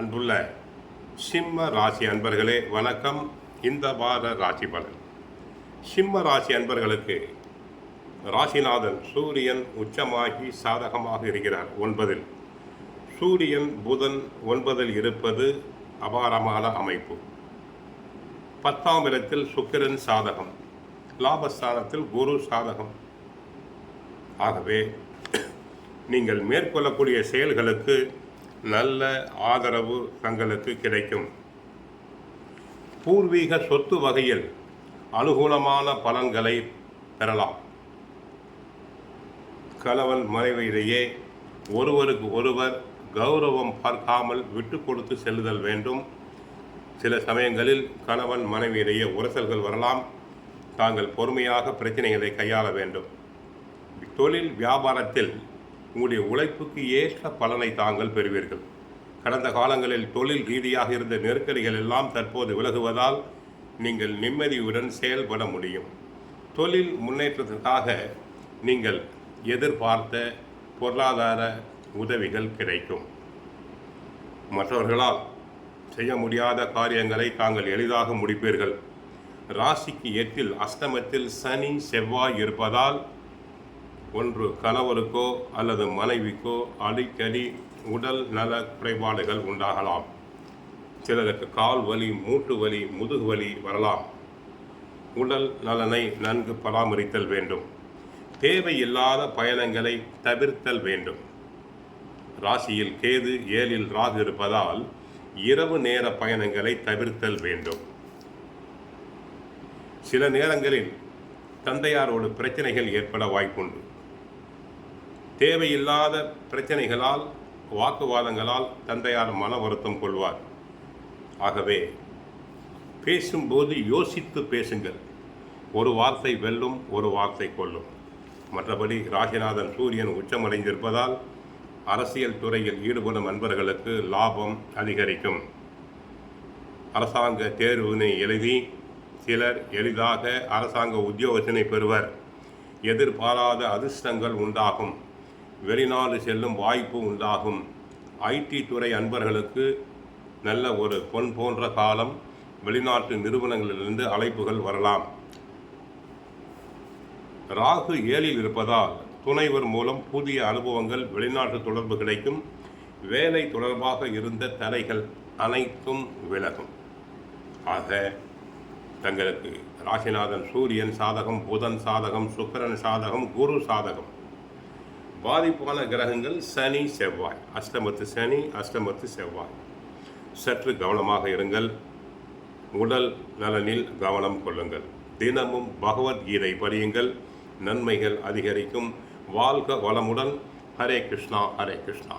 அன்புள்ள சிம்ம ராசி அன்பர்களே வணக்கம். இந்த வார ராசி பலன். சிம்ம ராசி அன்பர்களுக்கு ராசிநாதன் சூரியன் உச்சமாகி சாதகமாக இருக்கிறார் 9. சூரியன் புதன் 9 இருப்பது அபாரமான அமைப்பு. 10ஆம் இடத்தில் சுக்கிரன் சாதகம், லாபஸ்தானத்தில் குரு சாதகம். ஆகவே நீங்கள் மேற்கொள்ளக்கூடிய செயல்களுக்கு நல்ல ஆதரவு தங்களுக்கு கிடைக்கும். பூர்வீக சொத்து வகையில் அனுகூலமான பலன்களை பெறலாம். கணவன் மனைவியிடையே ஒருவருக்கு ஒருவர் கௌரவம் பார்க்காமல் விட்டு கொடுத்து செல்லுதல் வேண்டும். சில சமயங்களில் கணவன் மனைவியிடையே உரசல்கள் வரலாம். தாங்கள் பொறுமையாக பிரச்சனைகளை கையாள வேண்டும். தொழில் வியாபாரத்தில் உங்களுடைய உழைப்புக்கு ஏற்ற பலனை தாங்கள் பெறுவீர்கள். கடந்த காலங்களில் தொழில் ரீதியாக இருந்த நெருக்கடிகள் எல்லாம் தற்போது விலகுவதால் நீங்கள் நிம்மதியுடன் செயல்பட முடியும். தொழில் முன்னேற்றத்திற்காக நீங்கள் எதிர்பார்த்த பொருளாதார உதவிகள் கிடைக்கும். மற்றவர்களால் செய்ய முடியாத காரியங்களை தாங்கள் எளிதாக முடிப்பீர்கள். ராசிக்கு 8 அஷ்டமத்தில் சனி செவ்வாய் இருப்பதால் ஒன்று கணவருக்கோ அல்லது மனைவிக்கோ அடிக்கடி உடல் நல குறைபாடுகள் உண்டாகலாம். சிலருக்கு கால் வலி, மூட்டு வலி, முதுகு வலி வரலாம். உடல் நலனை நன்கு பராமரித்தல் வேண்டும். தேவையில்லாத பயணங்களை தவிர்த்தல் வேண்டும். ராசியில் கேது 7 ராகு இருப்பதால் இரவு நேர பயணங்களை தவிர்த்தல் வேண்டும். சில நேரங்களில் தந்தையாரோடு பிரச்சனைகள் ஏற்பட வாய்ப்புண்டு. தேவையில்லாத பிரச்சனைகளால், வாக்குவாதங்களால் தந்தையார் மன வருத்தம் கொள்வார். ஆகவே பேசும்போது யோசித்து பேசுங்கள். ஒரு வார்த்தை வெல்லும், ஒரு வார்த்தை கொல்லும். மற்றபடி ராசிநாதன் சூரியன் உச்சமடைந்திருப்பதால் அரசியல் துறையில் ஈடுபடும் நண்பர்களுக்கு லாபம் அதிகரிக்கும். அரசாங்க தேர்வினை எழுதி சிலர் எளிதாக அரசாங்க உத்தியோகத்தினை பெறுவர். எதிர்பாராத அதிர்ஷ்டங்கள் உண்டாகும். வெளிநாடு செல்லும் வாய்ப்பு உண்டாகும். ஐடி துறை அன்பர்களுக்கு நல்ல ஒரு பொன் போன்ற காலம். வெளிநாட்டு நிறுவனங்களிலிருந்து அழைப்புகள் வரலாம். ராகு 7 இருப்பதால் துணைவர் மூலம் புதிய அனுபவங்கள், வெளிநாட்டு தொடர்பு கிடைக்கும். வேலை தொடர்பாக இருந்த தடைகள் அனைத்தும் விலகும். ஆக தங்களுக்கு ராசிநாதன் சூரியன் சாதகம், புதன் சாதகம், சுக்கிரன் சாதகம், குரு சாதகம். பாதிப்பான கிரகங்கள் சனி செவ்வாய். அஷ்டமத்து சனி, அஷ்டமத்து செவ்வாய். சற்று கவனமாக இருங்கள். உடல் நலனில் கவனம் கொள்ளுங்கள். தினமும் பகவத்கீதை படியுங்கள். நன்மைகள் அதிகரிக்கும். வாழ்க வளமுடன். ஹரே கிருஷ்ணா, ஹரே கிருஷ்ணா.